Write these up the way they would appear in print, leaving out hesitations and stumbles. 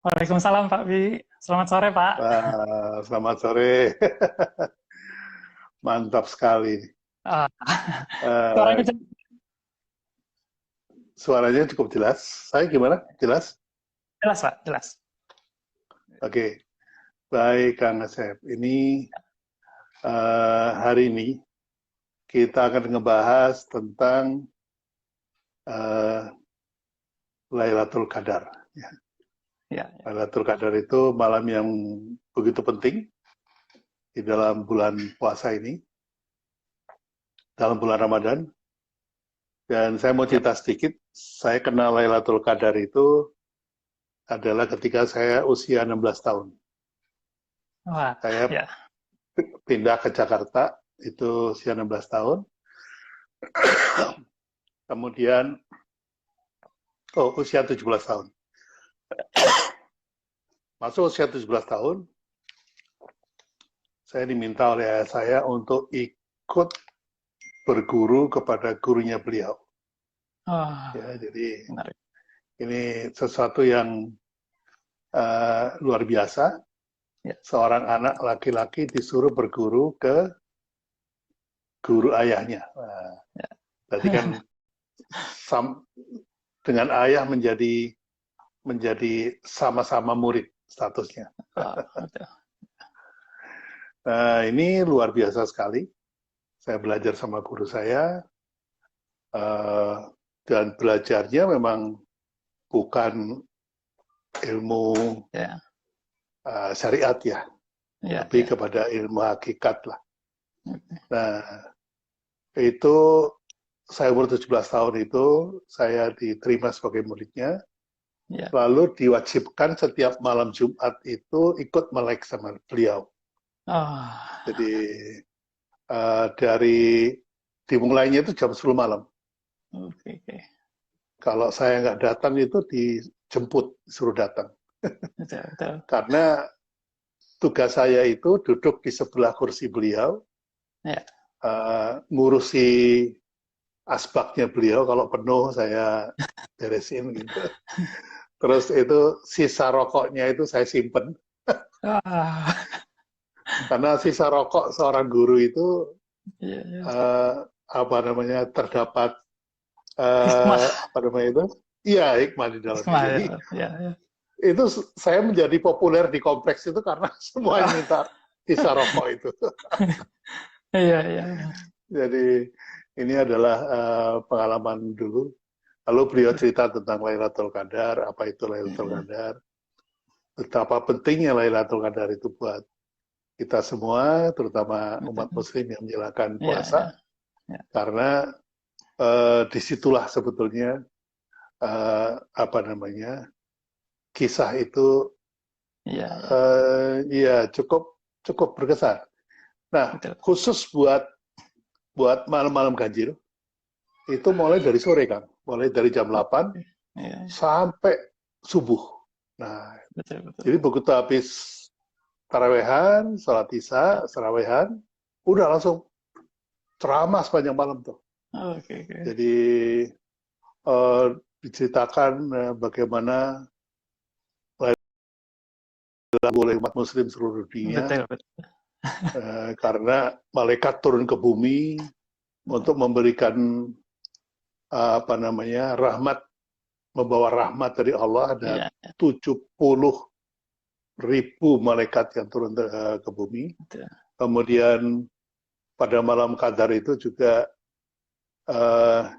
Waalaikumsalam Pak Bi. Selamat sore Pak. Selamat sore. Mantap sekali. Ah, suaranya Eh, Suaranya cukup jelas. Saya gimana? Jelas? jelas Pak, jelas. Oke. Baik, Kang Asep. Ini hari ini kita akan ngebahas tentang eh, Lailatul Qadar. Ya. Ya, Lailatul Qadar itu malam yang begitu penting di dalam bulan puasa ini, dalam bulan Ramadan. Dan saya mau ya. cerita sedikit. Saya kenal Lailatul Qadar itu adalah ketika saya usia 16 tahun. Wah, Saya ya, pindah ke Jakarta, itu usia 16 tahun. Kemudian, usia 17 tahun. Masuk usia 17 tahun, saya diminta oleh ayah saya untuk ikut berguru kepada gurunya beliau. oh, Ya, jadi menarik. ini sesuatu yang luar biasa. Ya, Seorang anak laki-laki disuruh berguru ke guru ayahnya. Nah, ya. berarti kan dengan ayah menjadi sama-sama murid statusnya. Oh, betul. Nah, ini luar biasa sekali. Saya belajar sama guru saya, uh, dan belajarnya memang bukan ilmu Ya, syariat ya, ya, lebih ya. kepada ilmu hakikat lah. Nah, itu saya umur 17 tahun itu, saya diterima sebagai muridnya, Ya. lalu diwajibkan setiap malam Jumat itu ikut melek sama beliau. Oh, Jadi dari dimulainya itu jam 10 malam. oke, oke. Kalau saya nggak datang itu dijemput, suruh datang. Betul, betul. Karena tugas saya itu duduk di sebelah kursi beliau, Ya, ngurusi asbaknya beliau, kalau penuh saya beresin gitu. Terus itu sisa rokoknya itu saya simpen, ah, karena sisa rokok seorang guru itu iya, iya. uh, apa namanya terdapat Hikmah, apa namanya itu? Iya, hikmah di dalamnya. hikmah, Jadi ya, ya, ya. itu saya menjadi populer di kompleks itu karena semuanya Ah, minta sisa rokok itu. iya, iya. Jadi ini adalah pengalaman dulu. Lalu beliau cerita tentang Lailatul Qadar, apa itu Lailatul Iya, Qadar, betapa pentingnya Lailatul Qadar itu buat kita semua, terutama umat betul. Muslim yang menjalankan Iya, iya, puasa, iya. karena disitulah sebetulnya apa namanya kisah itu Iya, iya. ya cukup cukup berkesan. Nah, Betul. khusus buat malam-malam ganjil itu mulai dari sore Kang, mulai dari jam Oh, 8 oke. Iya, iya. sampai subuh. Nah, Betul, betul. jadi begitu habis tarawehan, sholat isya, tarawehan, udah langsung ceramah sepanjang malam tuh. Oke, oke. Jadi eh, diceritakan bagaimana oleh umat Muslim seluruh dunia, Betul, betul. karena malaikat turun ke bumi untuk memberikan apa namanya rahmat, membawa rahmat dari Allah. Ada Iya, 70.000 malaikat yang turun ke bumi. betul. Kemudian pada malam Qadar itu juga uh,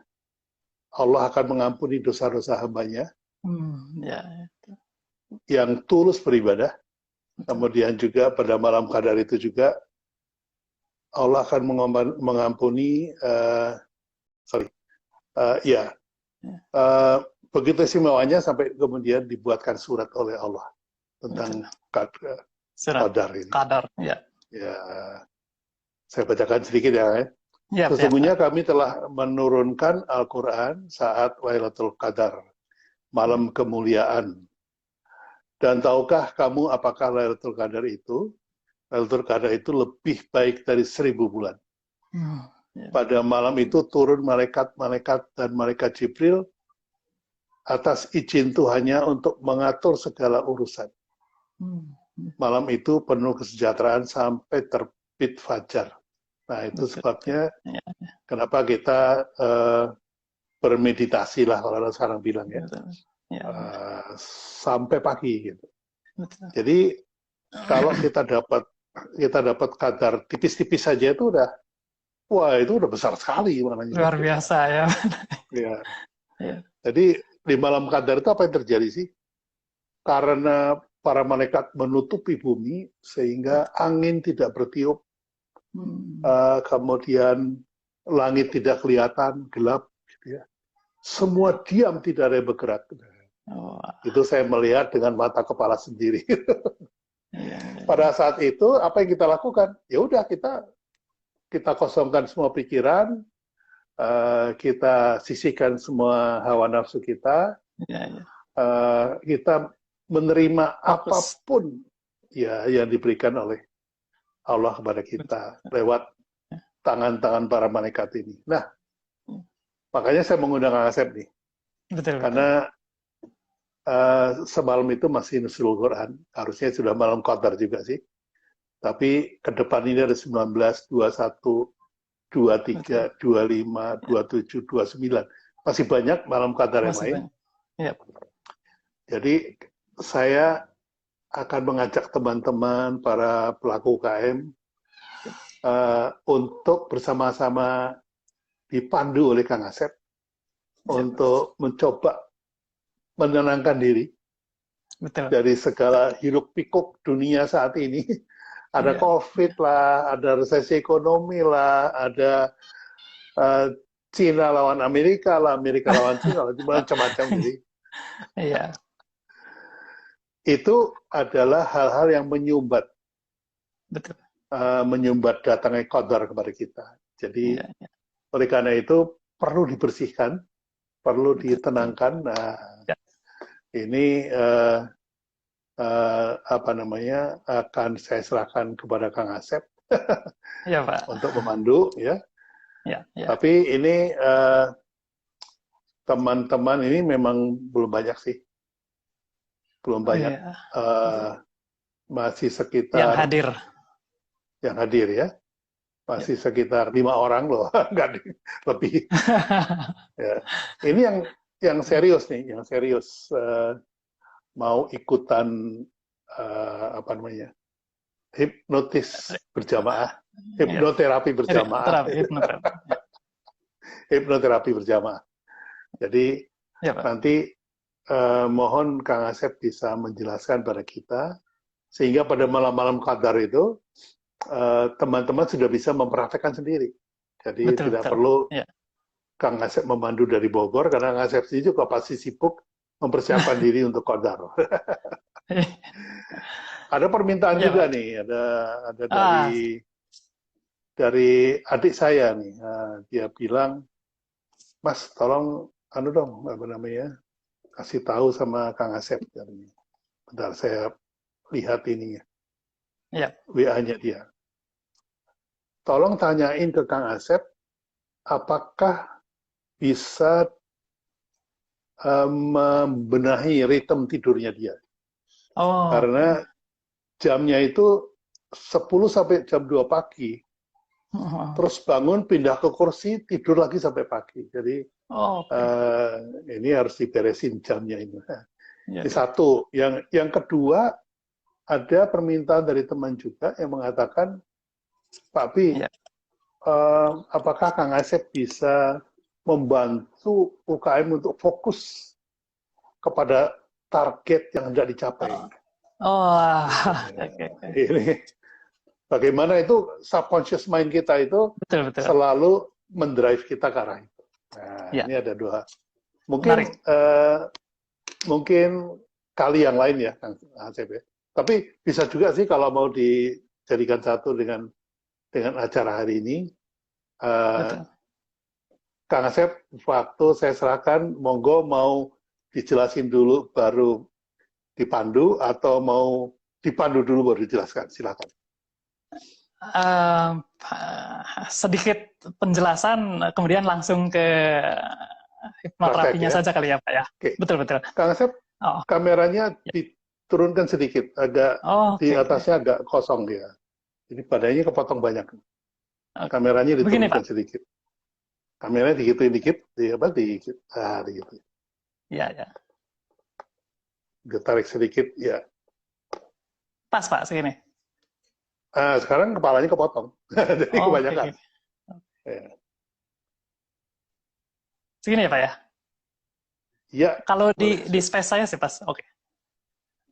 Allah akan mengampuni dosa-dosa hambanya Ya, ya, yang tulus beribadah. betul. Kemudian juga pada malam Qadar itu juga Allah akan mengampuni sorry ya Ya, uh, begitu istimewanya sampai kemudian dibuatkan surat oleh Allah betul. tentang Surat Qadar ini. Qadar. Ya. Ya, saya bacakan sedikit ya. Ya, ya, Sesungguhnya Pak. kami telah menurunkan Al-Quran saat Lailatul Qadar, malam kemuliaan. Dan tahukah kamu apakah Lailatul Qadar itu? Lailatul Qadar itu lebih baik dari 1000 bulan. Ya. Pada malam itu turun malaikat-malaikat dan malaikat Jibril atas izin Tuhannya untuk mengatur segala urusan. Malam itu penuh kesejahteraan sampai terbit fajar. Nah, itu sebabnya kenapa kita bermeditasi lah kalau orang sekarang bilang ya. Sampai pagi gitu. Jadi kalau kita dapat kadar tipis-tipis saja itu udah, wah itu udah besar sekali maknanya. Luar biasa ya. Ya. Jadi di malam kadar itu apa yang terjadi sih? Karena para malaikat menutupi bumi sehingga angin tidak bertiup, kemudian langit tidak kelihatan, gelap, gitu ya. Semua diam, tidak ada yang bergerak. Itu saya melihat dengan mata kepala sendiri. Pada saat itu apa yang kita lakukan? Ya udah kita kosongkan semua pikiran, kita sisihkan semua hawa nafsu kita, kita menerima apapun ya yang diberikan oleh Allah kepada kita lewat tangan-tangan para malaikat ini. Nah, makanya saya mengundang Kang Asep nih, karena semalam itu masih Nuzulul Quran, harusnya sudah malam Qadar juga sih. Tapi ke depan ini ada 19, 21, 23, 25, 27, 29. Masih banyak malam Qadar yang lain. Jadi saya akan mengajak teman-teman para pelaku UKM untuk bersama-sama dipandu oleh Kang Asep untuk mencoba menenangkan diri dari segala hiruk-pikuk dunia saat ini. Ada COVID lah, ada resesi ekonomi lah, ada Cina lawan Amerika lah, Amerika lawan Cina lah, macam-macam. Jadi itu adalah hal-hal yang menyumbat, menyumbat datangnya qadar kepada kita. Jadi oleh karena itu perlu dibersihkan, perlu ditenangkan. Nah, ini apa namanya akan saya serahkan kepada Kang Asep untuk memandu ya. Tapi ini teman-teman ini memang belum banyak sih, belum banyak, masih sekitar yang hadir ya, masih sekitar 5 orang loh, nggak lebih. Ya. Ini yang serius nih, yang serius. Mau ikutan apa namanya hipnotis berjamaah, hipnoterapi berjamaah, hipnoterapi berjamaah. Jadi nanti mohon Kang Asep bisa menjelaskan pada kita sehingga pada malam-malam Qadar itu teman-teman sudah bisa mempraktekkan sendiri. Jadi tidak perlu Kang Asep memandu dari Bogor karena Kang Asep sendiri juga pasti sibuk mempersiapkan diri untuk Qadar. Ada permintaan juga nih, ada dari adik saya nih, dia bilang, Mas, tolong dong, apa namanya, kasih tahu sama Kang Asep. Bentar, saya lihat ininya, WA-nya dia. Tolong tanyain ke Kang Asep, apakah bisa membenahi ritme tidurnya dia. Karena jamnya itu 10 sampai jam 2 pagi. Terus bangun, pindah ke kursi, tidur lagi sampai pagi. Jadi ini harus diberesin jamnya ini. Ini satu. Yang kedua, ada permintaan dari teman juga yang mengatakan, Pak Pi, apakah Kang Asep bisa membantu UKM untuk fokus kepada target yang hendak dicapai. Ini bagaimana itu subconscious mind kita itu selalu mendrive kita ke arah itu. Nah, ini ada 2. Mungkin kali yang lain ya, Kang Asep ya. Tapi bisa juga sih kalau mau dijadikan satu dengan acara hari ini. Kang Asep, waktu saya serahkan, monggo mau dijelasin dulu baru dipandu atau mau dipandu dulu baru dijelaskan, silakan. Sedikit penjelasan, kemudian langsung ke Praktek, hipnoterapinya ya. saja kali ya Pak ya. Oke. Betul. Kang Asep, Oh, kameranya ya. diturunkan sedikit, agak Oh, di oke. atasnya agak kosong dia. Jadi badannya kepotong banyak. Oke. Kameranya Begini diturunkan Pak. sedikit. Kameranya digituin dikit, dikit. Gitu. Ya. Ditarik sedikit, ya. Pas Pak, segini. Sekarang kepalanya kepotong. Jadi Oh, kebanyakan. oke. Ya. Segini ya Pak ya. Ya, Kalau boleh. di space saya sih pas. Oke.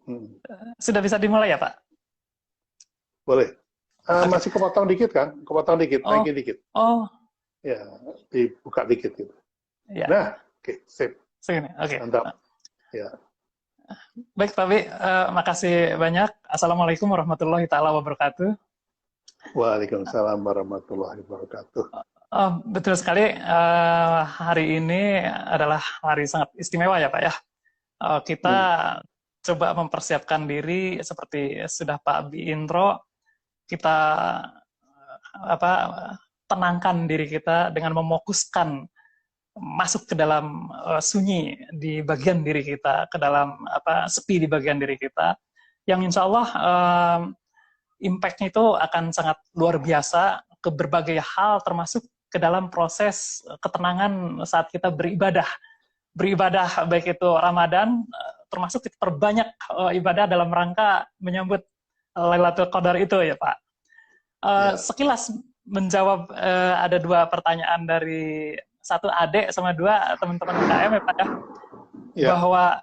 Hmm, Sudah bisa dimulai ya Pak? boleh. Oke. Masih kepotong dikit kan? Kepotong dikit, Oh, naikin dikit. oh, Ya, dibuka dikit gitu. ya. Nah, oke, sip. Segini. Oke. Mantap. Ya. Baik Pak Bi, makasih banyak. Assalamualaikum warahmatullahi taala wabarakatuh. Waalaikumsalam warahmatullahi wabarakatuh. Betul sekali, hari ini adalah hari sangat istimewa ya Pak ya. Kita coba mempersiapkan diri seperti sudah Pak Bi intro, kita tenangkan diri kita dengan memokuskan masuk ke dalam sunyi di bagian diri kita, ke dalam sepi di bagian diri kita, yang insya Allah impact-nya itu akan sangat luar biasa ke berbagai hal, termasuk ke dalam proses ketenangan saat kita beribadah baik itu Ramadan, termasuk kita perbanyak ibadah dalam rangka menyambut Lailatul Qadar itu ya Pak. Sekilas menjawab ada dua pertanyaan dari satu adik sama dua teman-teman UKM ya Pak ya, bahwa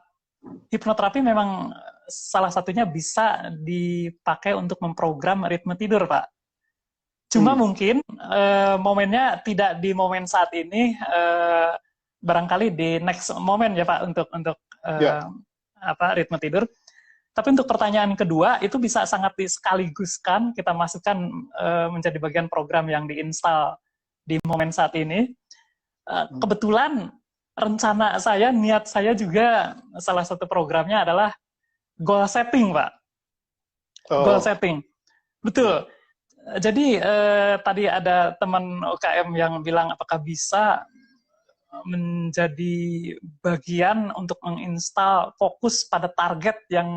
hipnoterapi memang salah satunya bisa dipakai untuk memprogram ritme tidur Pak. Cuma mungkin momennya tidak di momen saat ini, barangkali di next moment ya Pak untuk ritme tidur. Tapi untuk pertanyaan kedua itu bisa sangat dikaliguskan kita masukkan menjadi bagian program yang diinstal di momen saat ini. Kebetulan rencana saya, niat saya juga salah satu programnya adalah goal setting, Pak. Goal setting. Betul. Jadi tadi ada teman UKM yang bilang apakah bisa menjadi bagian untuk menginstal fokus pada target yang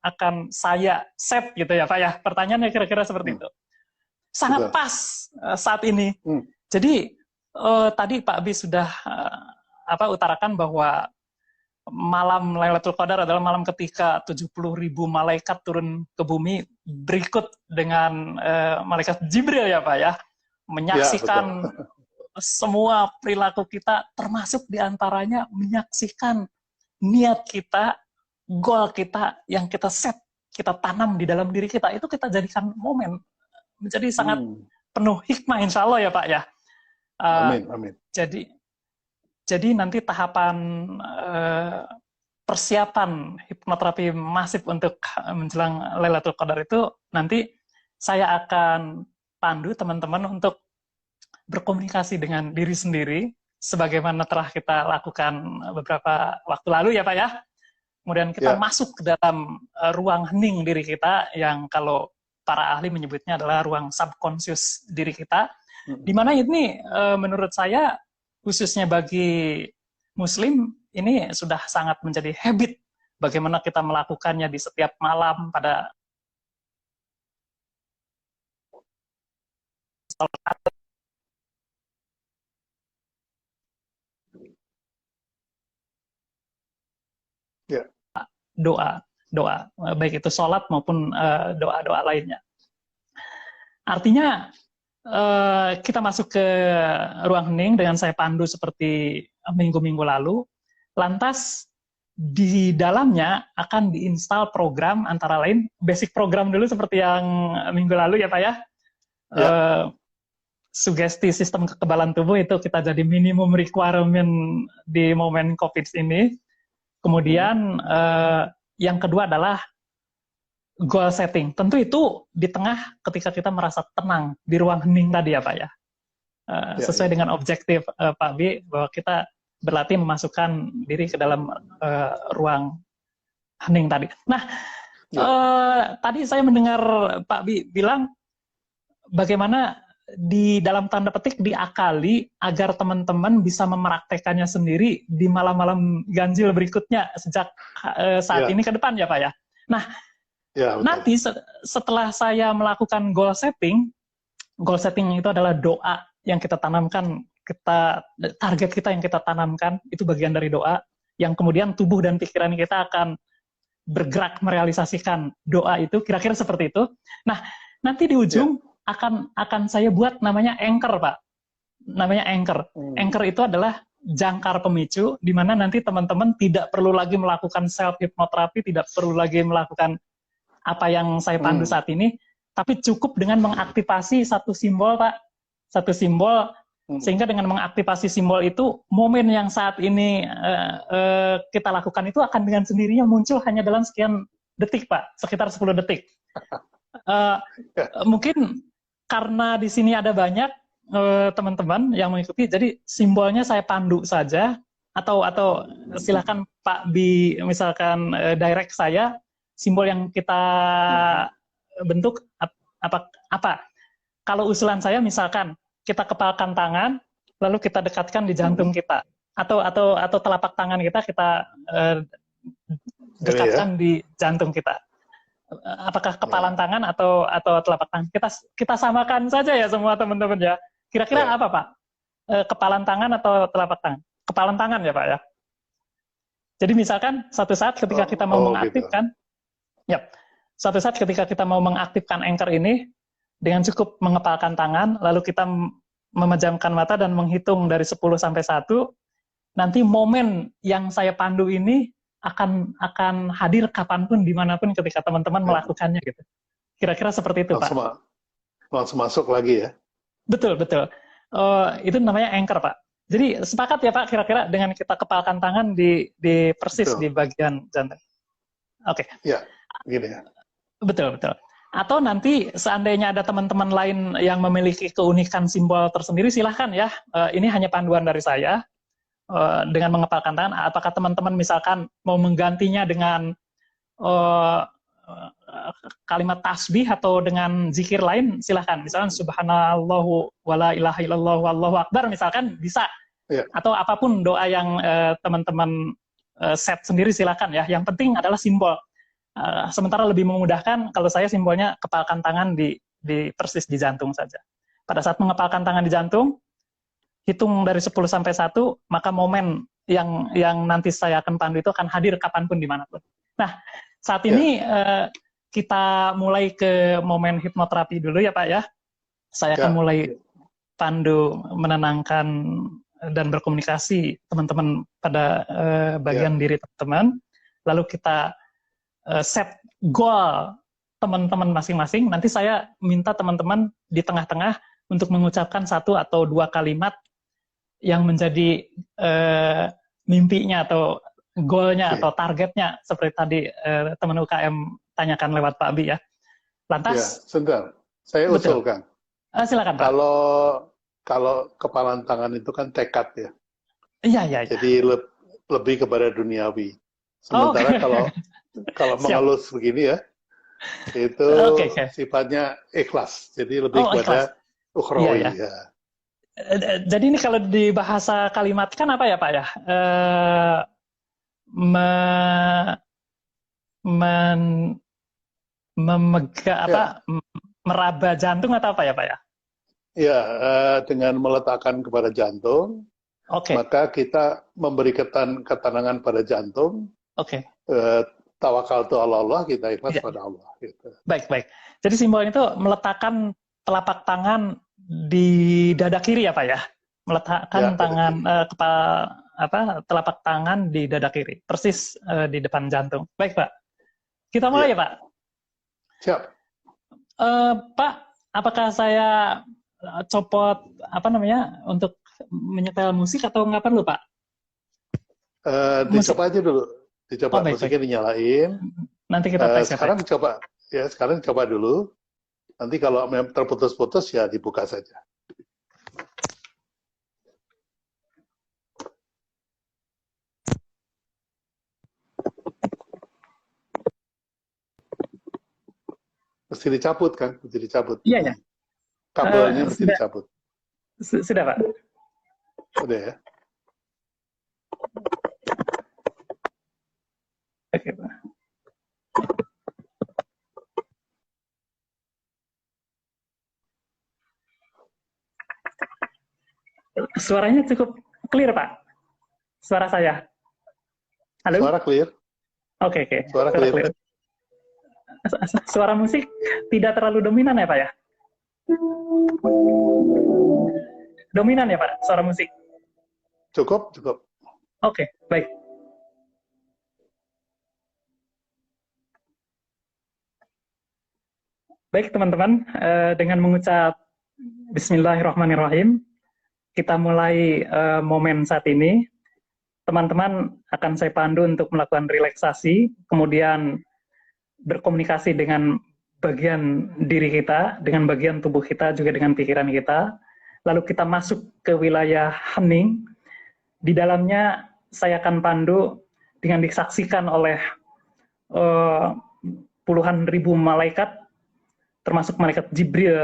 akan saya set gitu ya Pak ya. Pertanyaannya kira-kira seperti itu. Sangat pas saat ini. Jadi tadi Pak Bi sudah utarakan bahwa malam Lailatul Qadar adalah malam ketika 70.000 malaikat turun ke bumi berikut dengan malaikat Jibril ya Pak ya, menyaksikan semua perilaku kita, termasuk diantaranya menyaksikan niat kita, goal kita yang kita set, kita tanam di dalam diri kita, itu kita jadikan momen menjadi sangat penuh hikmah insya Allah ya Pak ya. Amin. Jadi nanti tahapan persiapan hipnoterapi masif untuk menjelang Lailatul Qadar itu nanti saya akan pandu teman-teman untuk berkomunikasi dengan diri sendiri sebagaimana telah kita lakukan beberapa waktu lalu ya Pak ya. Kemudian kita masuk ke dalam ruang hening diri kita yang kalau para ahli menyebutnya adalah ruang subconscious diri kita. Di mana ini menurut saya khususnya bagi Muslim ini sudah sangat menjadi habit bagaimana kita melakukannya di setiap malam pada doa baik itu sholat maupun doa-doa lainnya. Artinya kita masuk ke ruang hening dengan saya pandu seperti minggu-minggu lalu. Lantas di dalamnya akan diinstal program antara lain basic program dulu seperti yang minggu lalu ya Pak ya. Sugesti sistem kekebalan tubuh itu kita jadi minimum requirement di momen COVID ini. Kemudian yang kedua adalah goal setting. Tentu itu di tengah ketika kita merasa tenang di ruang hening tadi ya Pak ya. Sesuai dengan objektif Pak B bahwa kita berlatih memasukkan diri ke dalam ruang hening tadi. Nah, tadi saya mendengar Pak B bilang bagaimana di dalam tanda petik diakali agar teman-teman bisa mempraktekannya sendiri di malam-malam ganjil berikutnya sejak saat Ya, ini ke depan ya Pak ya. Nah, ya betul. nanti setelah saya melakukan goal setting itu adalah doa yang kita tanamkan, target kita yang kita tanamkan, itu bagian dari doa, yang kemudian tubuh dan pikiran kita akan bergerak merealisasikan doa itu, kira-kira seperti itu. Nah, nanti di ujung akan saya buat namanya anchor, Pak. Namanya anchor. Anchor itu adalah jangkar pemicu, di mana nanti teman-teman tidak perlu lagi melakukan self-hypnotherapy, tidak perlu lagi melakukan apa yang saya pandu saat ini, tapi cukup dengan mengaktifasi satu simbol, Pak. Satu simbol, sehingga dengan mengaktifasi simbol itu, momen yang saat ini kita lakukan itu akan dengan sendirinya muncul hanya dalam sekian detik, Pak. Sekitar 10 detik. Mungkin karena di sini ada banyak teman-teman yang mengikuti, jadi simbolnya saya pandu saja, atau silakan Pak Bi misalkan direct saya, simbol yang kita bentuk apa. Kalau usulan saya misalkan, kita kepalkan tangan, lalu kita dekatkan di jantung kita, atau telapak tangan kita dekatkan di jantung kita. Apakah kepalan tangan atau telapak tangan? Kita samakan saja ya semua teman-teman ya. Kira-kira apa Pak? Kepalan tangan atau telapak tangan? Kepalan tangan ya Pak ya. Jadi misalkan suatu saat ketika kita mau mengaktifkan, suatu saat ketika kita mau mengaktifkan anchor ini, dengan cukup mengepalkan tangan, lalu kita memejamkan mata dan menghitung dari 10 sampai 1, nanti momen yang saya pandu ini akan hadir kapanpun, dimanapun ketika teman-teman melakukannya gitu. Kira-kira seperti itu, langsung, Pak. Langsung masuk lagi ya? Betul. Itu namanya anchor, Pak. Jadi sepakat ya, Pak, kira-kira dengan kita kepalkan tangan di persis di bagian jantung. Oke. Ya, gini ya. Betul. Atau nanti seandainya ada teman-teman lain yang memiliki keunikan simbol tersendiri, silahkan ya. Ini hanya panduan dari saya. Dengan mengepalkan tangan, apakah teman-teman misalkan mau menggantinya dengan kalimat tasbih atau dengan zikir lain, silahkan. Misalkan subhanallahu wala ilaha illallah wallahu akbar, misalkan bisa. Atau apapun doa yang teman-teman set sendiri, silahkan ya. Yang penting adalah simbol. Sementara lebih memudahkan kalau saya simbolnya kepalkan tangan di persis di jantung saja. Pada saat mengepalkan tangan di jantung, hitung dari 10 sampai 1, maka momen yang nanti saya akan pandu itu akan hadir kapanpun dimanapun. Nah, saat ini kita mulai ke momen hipnoterapi dulu ya Pak ya. Saya akan mulai pandu menenangkan dan berkomunikasi teman-teman pada bagian diri teman-teman. Lalu kita set goal teman-teman masing-masing. Nanti saya minta teman-teman di tengah-tengah untuk mengucapkan 1 atau 2 kalimat yang menjadi mimpinya atau goalnya atau targetnya, seperti tadi teman UKM tanyakan lewat Pak Abi ya. Lantas, sebentar, saya usulkan. Silakan Pak. Kalau kepalan tangan itu kan tekad ya. Iya. Jadi lebih kepada duniawi. Sementara kalau mengelus begini ya, itu sifatnya ikhlas. Jadi lebih kepada ukhrawi ya. Jadi ini kalau di bahasa kalimat kan apa ya Pak ya? Meraba jantung atau apa ya Pak ya? Ya, dengan meletakkan kepada jantung, maka kita memberi ketenangan pada jantung. Tawakal tu Allah, kita ikhlas pada Allah. Gitu. Baik. Jadi simbol itu meletakkan telapak tangan di dada kiri ya Pak ya? Meletakkan tangan telapak tangan di dada kiri, persis di depan jantung. Baik Pak. Kita mulai ya Pak. Siap. Pak, apakah saya copot untuk menyetel musik atau nggak perlu Pak? Dicoba aja dulu. Musiknya dinyalain. Nanti kita tes. Sekarang coba dulu. Nanti kalau terputus-putus ya dibuka saja. Mesti dicabut kan? Mesti dicabut. Iya. Kabelnya mesti Sudah, dicabut. sudah Pak. Sudah ya. Oke Pak. Suaranya cukup clear Pak. Suara saya. Halo? Suara clear. Oke. Suara clear. Suara musik tidak terlalu dominan ya Pak ya? Dominan ya Pak, suara musik? Cukup. Oke, baik. Baik teman-teman, dengan mengucap Bismillahirrahmanirrahim, kita mulai momen saat ini. Teman-teman akan saya pandu untuk melakukan relaksasi, kemudian berkomunikasi dengan bagian diri kita, dengan bagian tubuh kita, juga dengan pikiran kita. Lalu kita masuk ke wilayah hening. Di dalamnya saya akan pandu dengan disaksikan oleh puluhan ribu malaikat, termasuk malaikat Jibril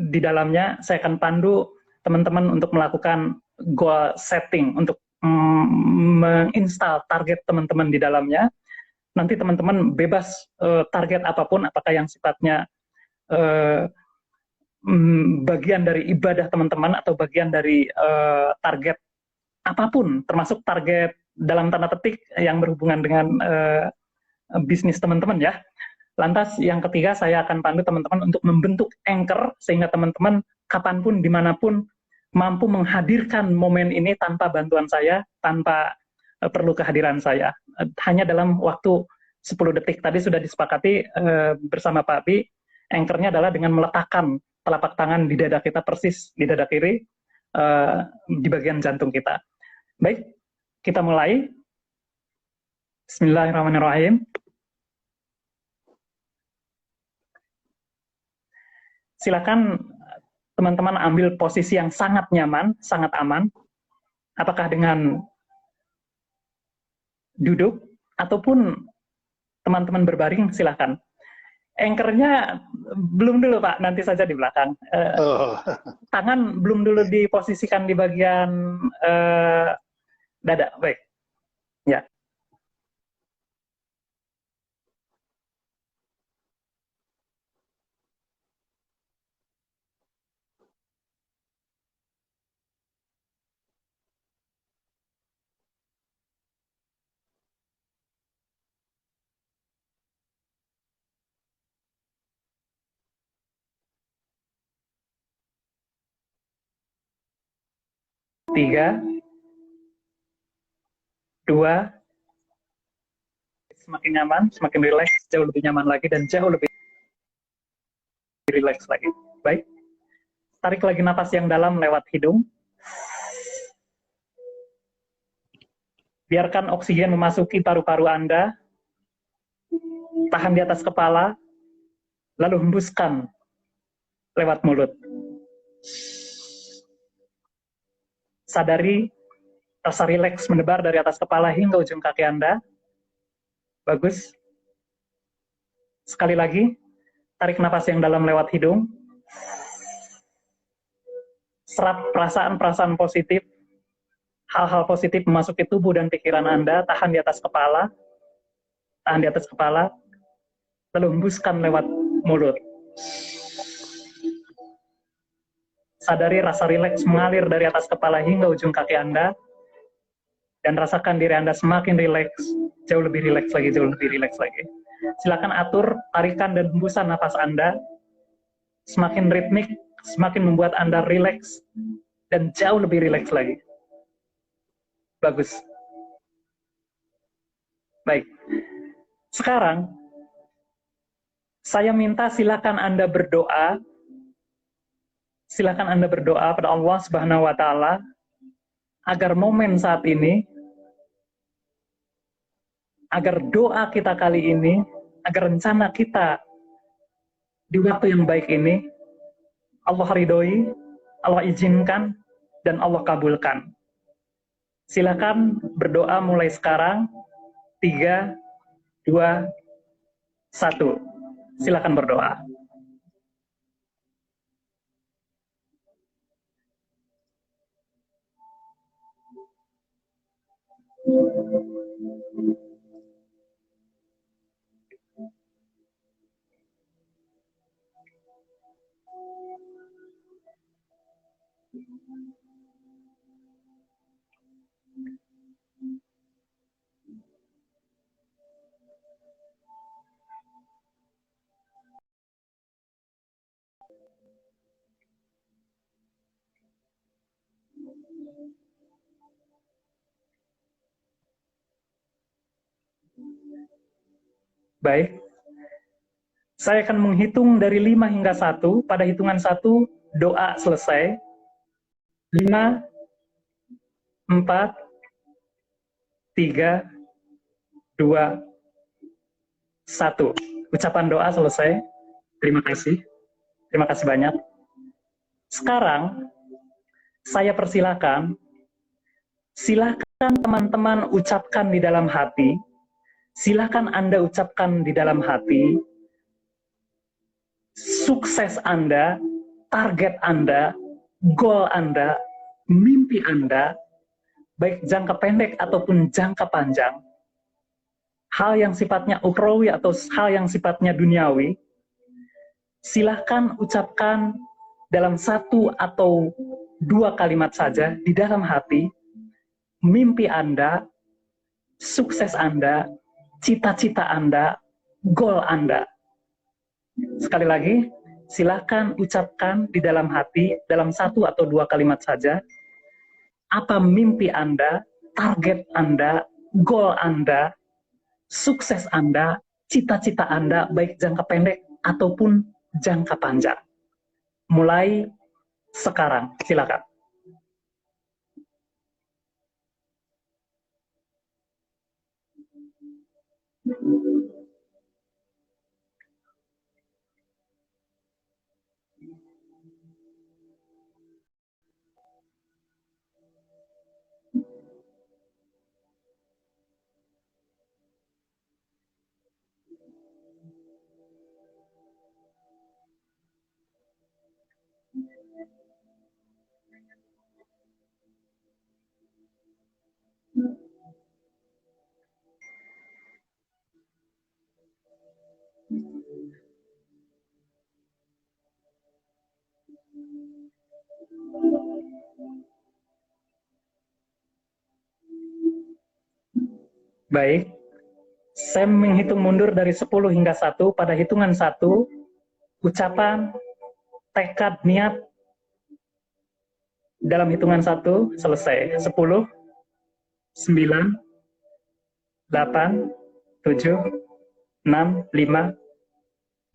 di dalamnya. Saya akan pandu teman-teman untuk melakukan goal setting, untuk menginstal target teman-teman di dalamnya. Nanti teman-teman bebas target apapun, apakah yang sifatnya bagian dari ibadah teman-teman atau bagian dari target apapun, termasuk target dalam tanda petik yang berhubungan dengan bisnis teman-teman ya. Lantas yang ketiga, saya akan pandu teman-teman untuk membentuk anchor sehingga teman-teman kapanpun, dimanapun mampu menghadirkan momen ini tanpa bantuan saya, tanpa perlu kehadiran saya. Hanya dalam waktu 10 detik. Tadi sudah disepakati bersama Pak Abi, anchor-nya adalah dengan meletakkan telapak tangan di dada kita, persis di dada kiri, di bagian jantung kita. Baik, kita mulai. Bismillahirrahmanirrahim. Silakan teman-teman ambil posisi yang sangat nyaman, sangat aman. Apakah dengan duduk ataupun teman-teman berbaring, silakan. Anchor-nya belum dulu Pak, nanti saja di belakang. Tangan belum dulu diposisikan di bagian dada. Baik. Ya. Tiga, dua, semakin nyaman, semakin rileks, jauh lebih nyaman lagi, dan jauh lebih rileks lagi. Baik. Tarik lagi napas yang dalam lewat hidung. Biarkan oksigen memasuki paru-paru Anda. Tahan di atas kepala, lalu hembuskan lewat mulut. Sadari rasa rileks menebar dari atas kepala hingga ujung kaki Anda. Bagus. Sekali lagi, tarik napas yang dalam lewat hidung. Serap perasaan-perasaan positif, hal-hal positif memasuki tubuh dan pikiran Anda. Tahan di atas kepala. Tahan di atas kepala. Lalu hembuskan lewat mulut. Sadari rasa rileks mengalir dari atas kepala hingga ujung kaki Anda. Dan rasakan diri Anda semakin rileks, jauh lebih rileks lagi, jauh lebih rileks lagi. Silakan atur tarikan dan hembusan nafas Anda. Semakin ritmik, semakin membuat Anda rileks, dan jauh lebih rileks lagi. Bagus. Baik. Sekarang, saya minta silakan Anda berdoa. Silakan Anda berdoa pada Allah Subhanahu wa Ta'ala agar momen saat ini, agar doa kita kali ini, agar rencana kita di waktu yang baik ini, Allah ridhoi, Allah izinkan, dan Allah kabulkan. Silakan berdoa mulai sekarang. 3, 2, 1. Silakan berdoa. Baik. Saya akan menghitung dari 5 hingga 1. Pada hitungan 1, doa selesai. 5, 4, 3, 2, 1. Ucapan doa selesai. Terima kasih. Terima kasih banyak. Sekarang, saya persilakan, silakan teman-teman ucapkan di dalam hati, silakan Anda ucapkan di dalam hati, sukses Anda, target Anda, goal Anda, mimpi Anda, baik jangka pendek ataupun jangka panjang, hal yang sifatnya ukhrawi atau hal yang sifatnya duniawi, silahkan ucapkan dalam 1 atau 2 kalimat saja di dalam hati, mimpi Anda, sukses Anda, cita-cita Anda, goal Anda. Sekali lagi, silahkan ucapkan di dalam hati, dalam 1 atau 2 kalimat saja, apa mimpi Anda, target Anda, goal Anda, sukses Anda, cita-cita Anda, baik jangka pendek ataupun jangka panjang. Mulai sekarang, silakan. Baik, saya menghitung mundur dari 10 hingga 1. Pada hitungan 1, ucapan, tekad, niat, dalam hitungan 1, selesai. 10, 9, 8, 7, 6, 5,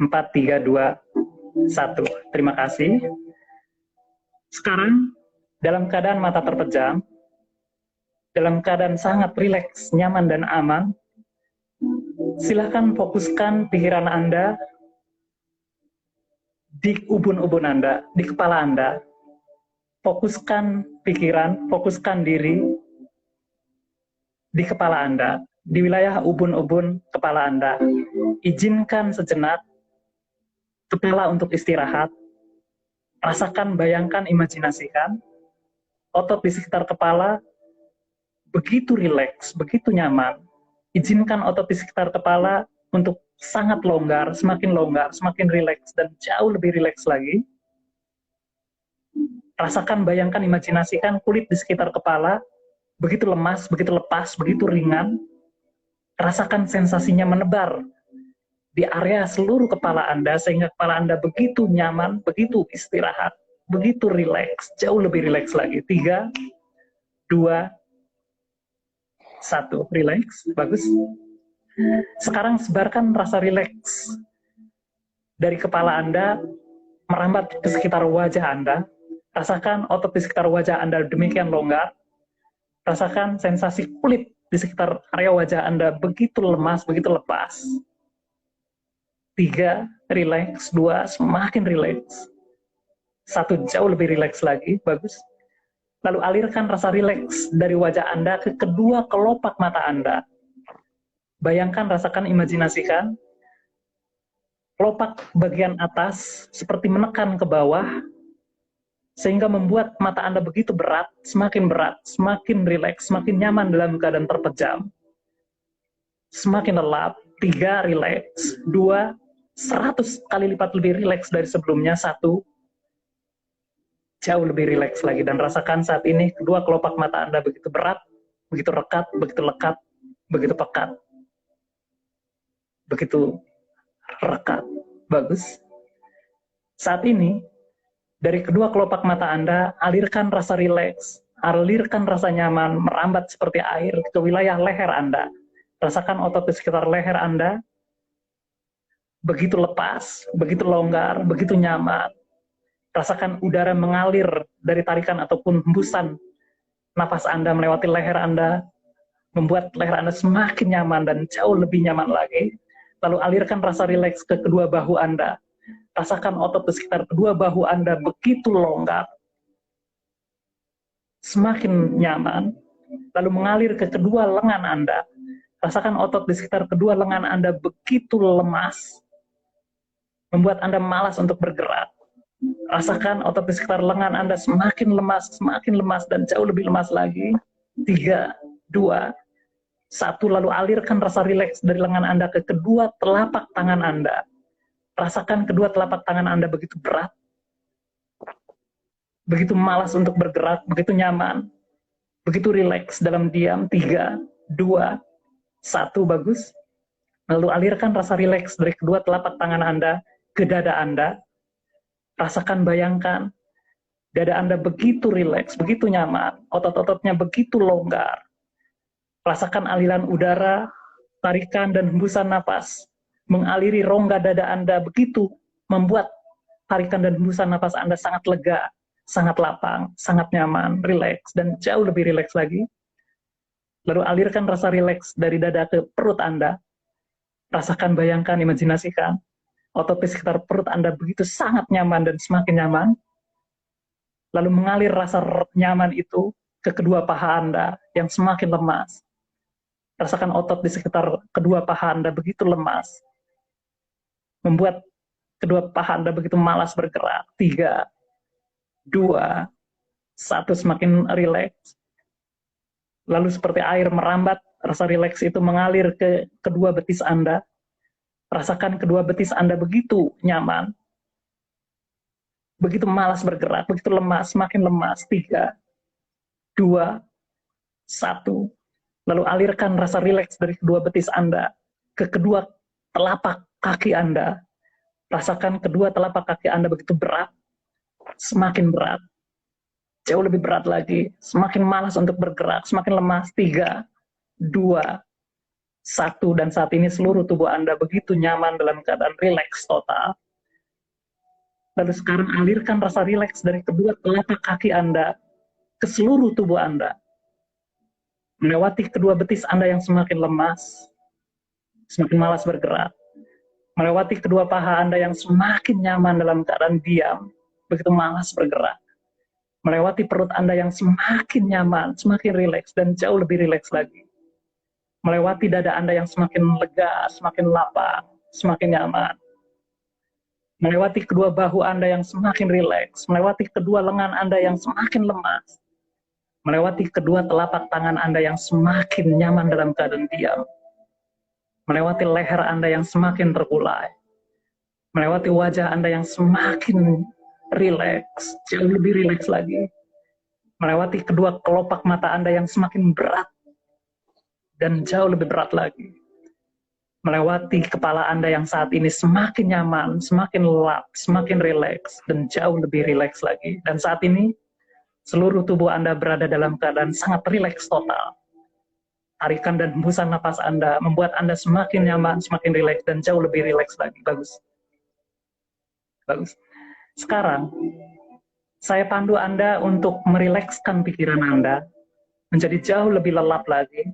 4, 3, 2, 1. Terima kasih. Sekarang, dalam keadaan mata terpejam, dalam keadaan sangat rileks, nyaman, dan aman, silakan fokuskan pikiran Anda di ubun-ubun Anda, di kepala Anda. Fokuskan pikiran, fokuskan diri di kepala Anda, di wilayah ubun-ubun kepala Anda. Izinkan sejenak kepala untuk istirahat. Rasakan, bayangkan, imajinasikan otot di sekitar kepala begitu rileks, begitu nyaman. Izinkan otot di sekitar kepala untuk sangat longgar, semakin rileks, dan jauh lebih rileks lagi. Rasakan, bayangkan, imajinasikan kulit di sekitar kepala begitu lemas, begitu lepas, begitu ringan. Rasakan sensasinya menebar di area seluruh kepala Anda, sehingga kepala Anda begitu nyaman, begitu istirahat, begitu rileks, jauh lebih rileks lagi. 3, 2, 1, rileks, bagus. Sekarang sebarkan rasa rileks dari kepala Anda merambat ke sekitar wajah Anda. Rasakan otot di sekitar wajah Anda demikian longgar. Rasakan sensasi kulit di sekitar area wajah Anda begitu lemas, begitu lepas. 3, rileks. 2, semakin rileks. 1, jauh lebih rileks lagi, bagus. Lalu alirkan rasa rileks dari wajah Anda ke kedua kelopak mata Anda. Bayangkan, rasakan, imajinasikan kelopak bagian atas seperti menekan ke bawah, sehingga membuat mata Anda begitu berat, semakin rileks, semakin nyaman dalam keadaan terpejam, semakin lelap. 3, rileks. 2, 100 kali lipat lebih rileks dari sebelumnya. 1, jauh lebih rileks lagi. Dan rasakan saat ini kedua kelopak mata Anda begitu berat, begitu rekat, begitu lekat, begitu pekat, begitu rekat. Bagus. Saat ini, dari kedua kelopak mata Anda, alirkan rasa rileks, alirkan rasa nyaman, merambat seperti air ke wilayah leher Anda. Rasakan otot di sekitar leher Anda, begitu lepas, begitu longgar, begitu nyaman. Rasakan udara mengalir dari tarikan ataupun hembusan napas Anda melewati leher Anda, membuat leher Anda semakin nyaman dan jauh lebih nyaman lagi. Lalu alirkan rasa rileks ke kedua bahu Anda. Rasakan otot di sekitar kedua bahu Anda begitu longgar, semakin nyaman. Lalu mengalir ke kedua lengan Anda. Rasakan otot di sekitar kedua lengan Anda begitu lemas, membuat Anda malas untuk bergerak. Rasakan otot di sekitar lengan Anda semakin lemas, dan jauh lebih lemas lagi. 3, 2, 1, lalu alirkan rasa rileks dari lengan Anda ke kedua telapak tangan Anda. Rasakan kedua telapak tangan Anda begitu berat, begitu malas untuk bergerak, begitu nyaman, begitu rileks dalam diam. 3, 2, 1, bagus. Lalu alirkan rasa rileks dari kedua telapak tangan Anda ke dada Anda. Rasakan, bayangkan, dada Anda begitu rileks, begitu nyaman, otot-ototnya begitu longgar. Rasakan aliran udara, tarikan dan hembusan napas mengaliri rongga dada Anda begitu membuat tarikan dan hembusan napas Anda sangat lega, sangat lapang, sangat nyaman, rileks, dan jauh lebih rileks lagi. Lalu alirkan rasa rileks dari dada ke perut Anda. Rasakan, bayangkan, imajinasikan, otot di sekitar perut Anda begitu sangat nyaman dan semakin nyaman. Lalu mengalir rasa nyaman itu ke kedua paha Anda yang semakin lemas. Rasakan otot di sekitar kedua paha Anda begitu lemas, membuat kedua paha Anda begitu malas bergerak. 3, 2, 1, semakin rileks. Lalu seperti air merambat, rasa rileks itu mengalir ke kedua betis Anda. Rasakan kedua betis Anda begitu nyaman, begitu malas bergerak, begitu lemas, semakin lemas. 3, 2, 1. Lalu alirkan rasa rileks dari kedua betis Anda ke kedua telapak kaki Anda. Rasakan kedua telapak kaki Anda begitu berat, semakin berat, jauh lebih berat lagi, semakin malas untuk bergerak, semakin lemas. 3, 2, 1, dan saat ini seluruh tubuh Anda begitu nyaman dalam keadaan rileks total. Lalu sekarang alirkan rasa rileks dari kedua telapak kaki Anda ke seluruh tubuh Anda, melewati kedua betis Anda yang semakin lemas, semakin malas bergerak, melewati kedua paha Anda yang semakin nyaman dalam keadaan diam, begitu malas bergerak, melewati perut Anda yang semakin nyaman, semakin rileks, dan jauh lebih rileks lagi, melewati dada Anda yang semakin lega, semakin lapang, semakin nyaman, melewati kedua bahu Anda yang semakin rileks, melewati kedua lengan Anda yang semakin lemas, melewati kedua telapak tangan Anda yang semakin nyaman dalam keadaan diam, melewati leher Anda yang semakin terkulai, melewati wajah Anda yang semakin rileks, jauh lebih rileks lagi, melewati kedua kelopak mata Anda yang semakin berat, dan jauh lebih berat lagi, melewati kepala Anda yang saat ini semakin nyaman, semakin lelap, semakin rileks, dan jauh lebih rileks lagi. Dan saat ini, seluruh tubuh Anda berada dalam keadaan sangat rileks total. Tarikan dan hembusan napas Anda membuat Anda semakin nyaman, semakin rileks, dan jauh lebih rileks lagi. Bagus. Bagus. Sekarang, saya pandu Anda untuk merilekskan pikiran Anda menjadi jauh lebih lelap lagi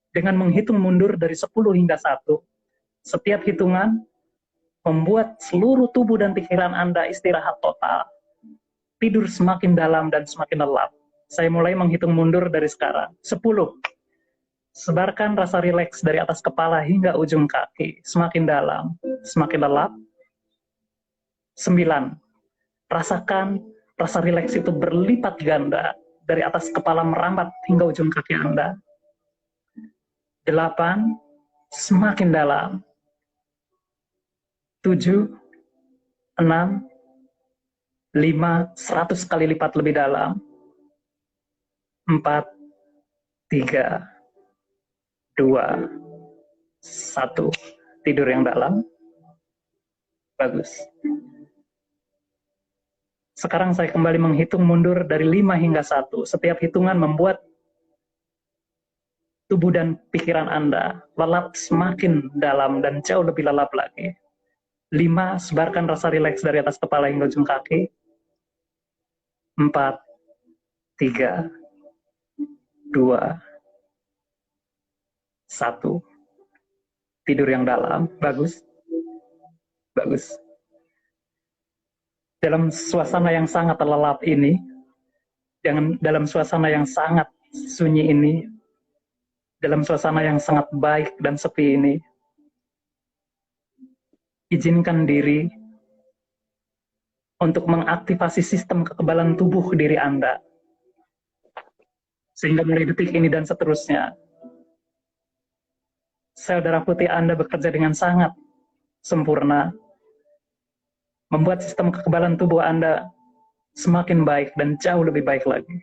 dengan menghitung mundur dari 10 hingga 1. Setiap hitungan membuat seluruh tubuh dan pikiran Anda istirahat total, tidur semakin dalam dan semakin lelap. Saya mulai menghitung mundur dari sekarang. 10. Sebarkan rasa rileks dari atas kepala hingga ujung kaki, semakin dalam, semakin lelap. 9. Rasakan rasa rileks itu berlipat ganda dari atas kepala merambat hingga ujung kaki Anda. 8, semakin dalam. 7, 6, 5, 100 kali lipat lebih dalam. 4, 3, 2, 1. Tidur yang dalam. Bagus. Sekarang saya kembali menghitung mundur dari 5 hingga 1. Setiap hitungan membuat tubuh dan pikiran Anda lelap semakin dalam dan jauh lebih lelap lagi. 5, sebarkan rasa rileks dari atas kepala hingga ujung kaki. 4, 3, 2, 1. Tidur yang dalam. Bagus. Bagus. Dalam suasana yang sangat lelap ini, dalam suasana yang sangat sunyi ini, dalam suasana yang sangat baik dan sepi ini, izinkan diri untuk mengaktifasi sistem kekebalan tubuh diri Anda. Sehingga mulai detik ini dan seterusnya, sel darah putih Anda bekerja dengan sangat sempurna, membuat sistem kekebalan tubuh Anda semakin baik dan jauh lebih baik lagi.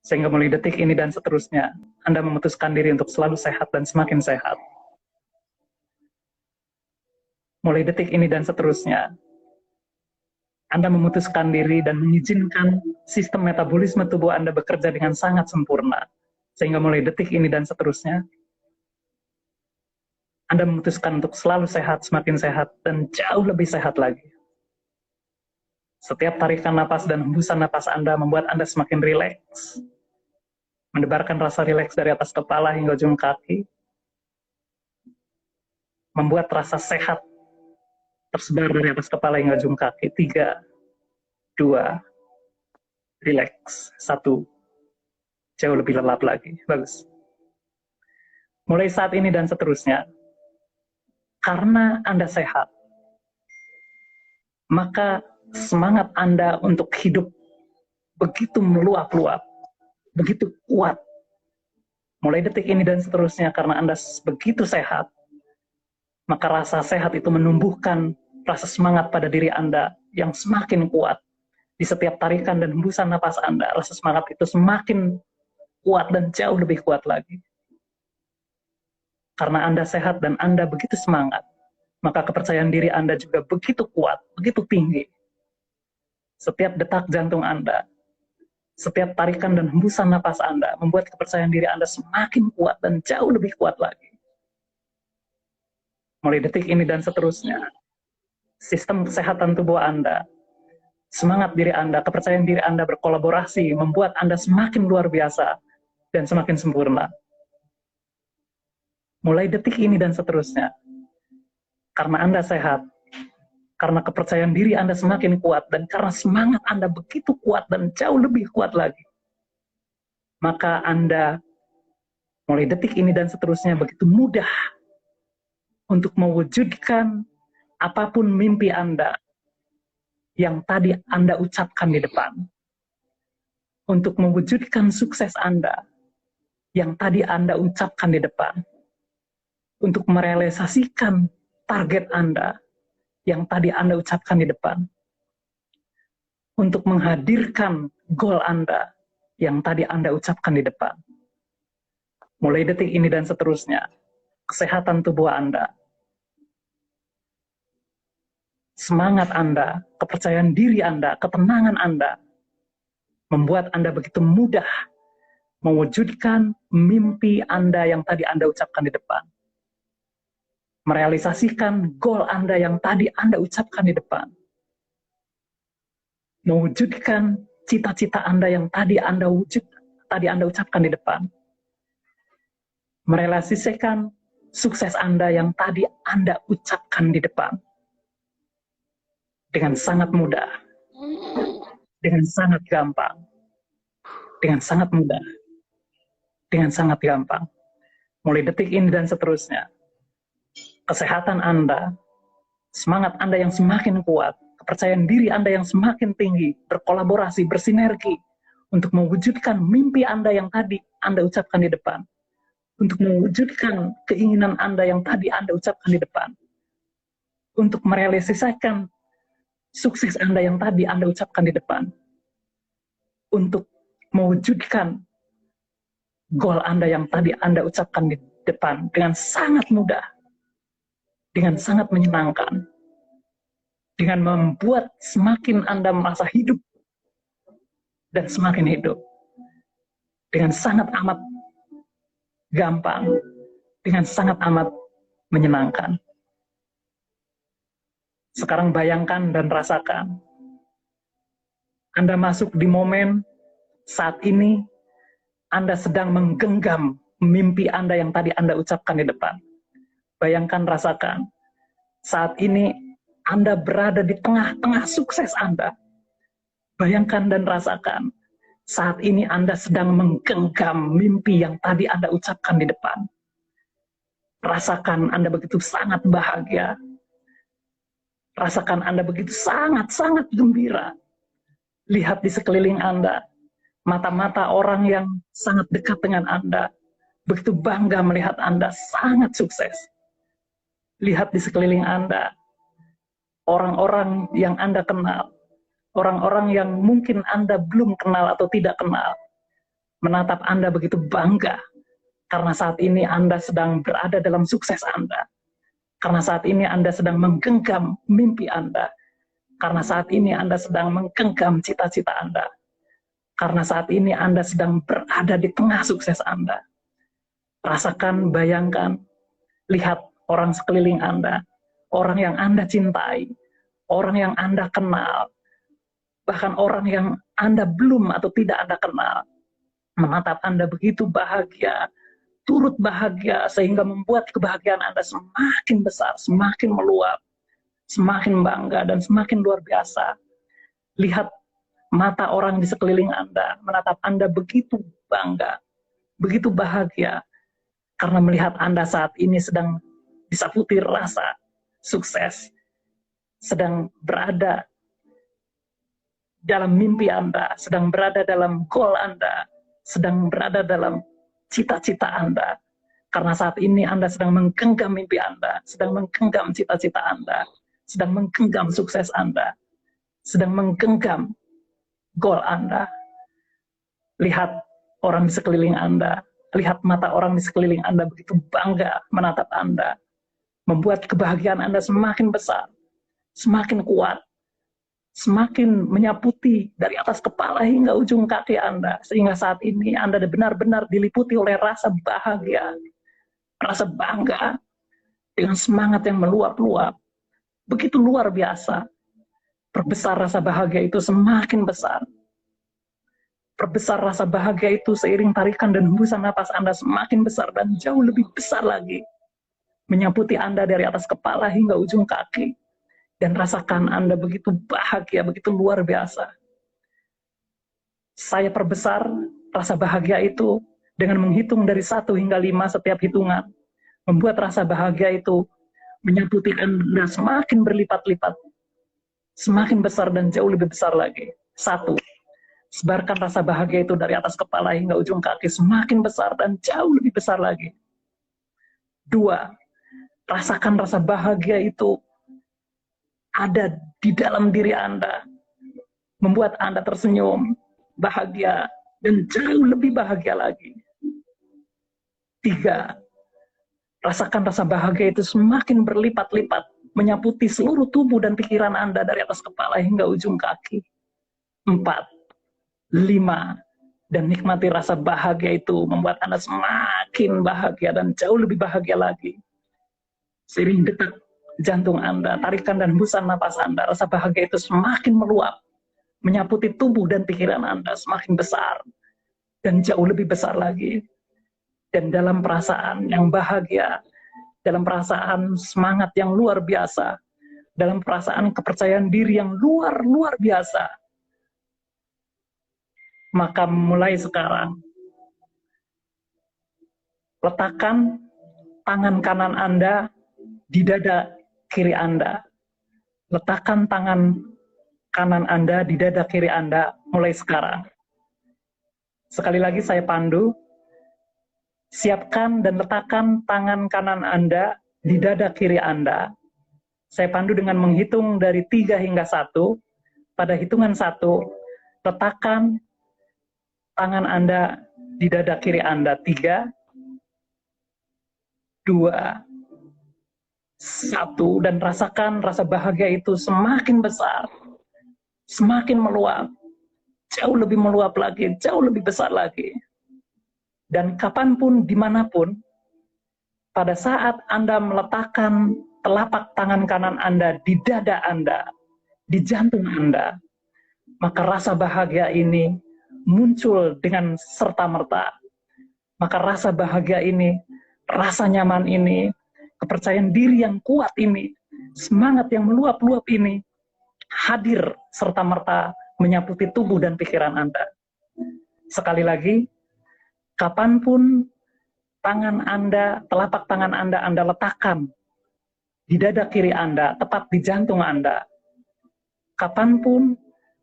Sehingga mulai detik ini dan seterusnya, Anda memutuskan diri untuk selalu sehat dan semakin sehat. Mulai detik ini dan seterusnya, Anda memutuskan diri dan mengizinkan sistem metabolisme tubuh Anda bekerja dengan sangat sempurna. Sehingga mulai detik ini dan seterusnya, Anda memutuskan untuk selalu sehat, semakin sehat, dan jauh lebih sehat lagi. Setiap tarikan napas dan hembusan napas Anda membuat Anda semakin rileks. Mendebarkan rasa rileks dari atas kepala hingga ujung kaki. Membuat rasa sehat tersebar dari atas kepala hingga ujung kaki. 3, 2, rileks. 1, jauh lebih lelap lagi. Bagus. Mulai saat ini dan seterusnya, karena Anda sehat, maka semangat Anda untuk hidup begitu meluap-luap, begitu kuat. Mulai detik ini dan seterusnya, karena Anda begitu sehat, maka rasa sehat itu menumbuhkan rasa semangat pada diri Anda yang semakin kuat. Di setiap tarikan dan hembusan napas Anda, rasa semangat itu semakin kuat dan jauh lebih kuat lagi. Karena Anda sehat dan Anda begitu semangat, maka kepercayaan diri Anda juga begitu kuat, begitu tinggi. Setiap detak jantung Anda, setiap tarikan dan hembusan napas Anda membuat kepercayaan diri Anda semakin kuat dan jauh lebih kuat lagi. Mulai detik ini dan seterusnya, sistem kesehatan tubuh Anda, semangat diri Anda, kepercayaan diri Anda berkolaborasi membuat Anda semakin luar biasa dan semakin sempurna. Mulai detik ini dan seterusnya, karena Anda sehat, karena kepercayaan diri Anda semakin kuat, dan karena semangat Anda begitu kuat dan jauh lebih kuat lagi, maka Anda mulai detik ini dan seterusnya begitu mudah untuk mewujudkan apapun mimpi Anda yang tadi Anda ucapkan di depan, untuk mewujudkan sukses Anda yang tadi Anda ucapkan di depan, untuk merealisasikan target Anda yang tadi Anda ucapkan di depan, untuk menghadirkan goal Anda yang tadi Anda ucapkan di depan. Mulai detik ini dan seterusnya, kesehatan tubuh Anda, semangat Anda, kepercayaan diri Anda, ketenangan Anda, membuat Anda begitu mudah mewujudkan mimpi Anda yang tadi Anda ucapkan di depan. Merealisasikan goal Anda yang tadi Anda ucapkan di depan. Mewujudkan cita-cita Anda yang tadi Anda ucapkan di depan. Merealisasikan sukses Anda yang tadi Anda ucapkan di depan. Dengan sangat mudah. Dengan sangat gampang. Dengan sangat mudah. Dengan sangat gampang. Mulai detik ini dan seterusnya, kesehatan Anda, semangat Anda yang semakin kuat, kepercayaan diri Anda yang semakin tinggi, berkolaborasi, bersinergi, untuk mewujudkan mimpi Anda yang tadi Anda ucapkan di depan, untuk mewujudkan keinginan Anda yang tadi Anda ucapkan di depan, untuk merealisasikan sukses Anda yang tadi Anda ucapkan di depan, untuk mewujudkan goal Anda yang tadi Anda ucapkan di depan dengan sangat mudah, dengan sangat menyenangkan, dengan membuat semakin Anda merasa hidup dan semakin hidup, dengan sangat amat gampang, dengan sangat amat menyenangkan. Sekarang bayangkan dan rasakan, Anda masuk di momen saat ini, Anda sedang menggenggam mimpi Anda yang tadi Anda ucapkan di depan. Bayangkan, rasakan, saat ini Anda berada di tengah-tengah sukses Anda. Bayangkan dan rasakan, saat ini Anda sedang menggenggam mimpi yang tadi Anda ucapkan di depan. Rasakan Anda begitu sangat bahagia. Rasakan Anda begitu sangat-sangat gembira. Lihat di sekeliling Anda, mata-mata orang yang sangat dekat dengan Anda, begitu bangga melihat Anda sangat sukses. Lihat di sekeliling Anda, orang-orang yang Anda kenal, orang-orang yang mungkin Anda belum kenal atau tidak kenal, menatap Anda begitu bangga, karena saat ini Anda sedang berada dalam sukses Anda. Karena saat ini Anda sedang menggenggam mimpi Anda. Karena saat ini Anda sedang menggenggam cita-cita Anda. Karena saat ini Anda sedang berada di tengah sukses Anda. Rasakan, bayangkan, lihat orang sekeliling Anda, orang yang Anda cintai, orang yang Anda kenal, bahkan orang yang Anda belum atau tidak Anda kenal, menatap Anda begitu bahagia, turut bahagia, sehingga membuat kebahagiaan Anda semakin besar, semakin meluap, semakin bangga, dan semakin luar biasa. Lihat mata orang di sekeliling Anda, menatap Anda begitu bangga, begitu bahagia, karena melihat Anda saat ini sedang disaputi rasa sukses, sedang berada dalam mimpi Anda, sedang berada dalam goal Anda, sedang berada dalam cita-cita Anda. Karena saat ini Anda sedang menggenggam mimpi Anda, sedang menggenggam cita-cita Anda, sedang menggenggam sukses Anda, sedang menggenggam goal Anda. Lihat orang di sekeliling Anda, lihat mata orang di sekeliling Anda begitu bangga menatap Anda, membuat kebahagiaan Anda semakin besar, semakin kuat, semakin menyaputi dari atas kepala hingga ujung kaki Anda, sehingga saat ini Anda benar-benar diliputi oleh rasa bahagia, rasa bangga, dengan semangat yang meluap-luap, begitu luar biasa. Perbesar rasa bahagia itu semakin besar. Perbesar rasa bahagia itu seiring tarikan dan hembusan napas Anda semakin besar dan jauh lebih besar lagi, menyaputi Anda dari atas kepala hingga ujung kaki. Dan rasakan Anda begitu bahagia, begitu luar biasa. Saya perbesar rasa bahagia itu dengan menghitung dari 1 hingga 5 setiap hitungan. Membuat rasa bahagia itu menyaputi Anda semakin berlipat-lipat, semakin besar dan jauh lebih besar lagi. 1. Sebarkan rasa bahagia itu dari atas kepala hingga ujung kaki semakin besar dan jauh lebih besar lagi. 2. Rasakan rasa bahagia itu ada di dalam diri Anda, membuat Anda tersenyum, bahagia, dan jauh lebih bahagia lagi. 3. Rasakan rasa bahagia itu semakin berlipat-lipat, menyaputi seluruh tubuh dan pikiran Anda dari atas kepala hingga ujung kaki. 4. 5. Dan nikmati rasa bahagia itu, membuat Anda semakin bahagia dan jauh lebih bahagia lagi. Seiring detak jantung Anda, tarikan dan hembusan napas Anda, rasa bahagia itu semakin meluap, menyaputi tubuh dan pikiran Anda semakin besar, dan jauh lebih besar lagi. Dan dalam perasaan yang bahagia, dalam perasaan semangat yang luar biasa, dalam perasaan kepercayaan diri yang luar biasa, maka mulai sekarang, letakkan tangan kanan Anda di dada kiri Anda. Letakkan tangan kanan Anda di dada kiri Anda mulai sekarang. Sekali lagi saya pandu, siapkan dan letakkan tangan kanan Anda di dada kiri Anda. Saya pandu dengan menghitung dari 3 hingga 1. Pada hitungan 1, letakkan tangan Anda di dada kiri Anda. 3, 2, 1, dan rasakan rasa bahagia itu semakin besar, semakin meluap, jauh lebih meluap lagi, jauh lebih besar lagi. Dan kapanpun, dimanapun, pada saat Anda meletakkan telapak tangan kanan Anda di dada Anda, di jantung Anda, maka rasa bahagia ini muncul dengan serta-merta. Maka rasa bahagia ini, rasa nyaman ini, kepercayaan diri yang kuat ini, semangat yang meluap-luap ini, hadir serta-merta menyaputi tubuh dan pikiran Anda. Sekali lagi, kapanpun tangan Anda, telapak tangan Anda letakkan di dada kiri Anda, tepat di jantung Anda. Kapanpun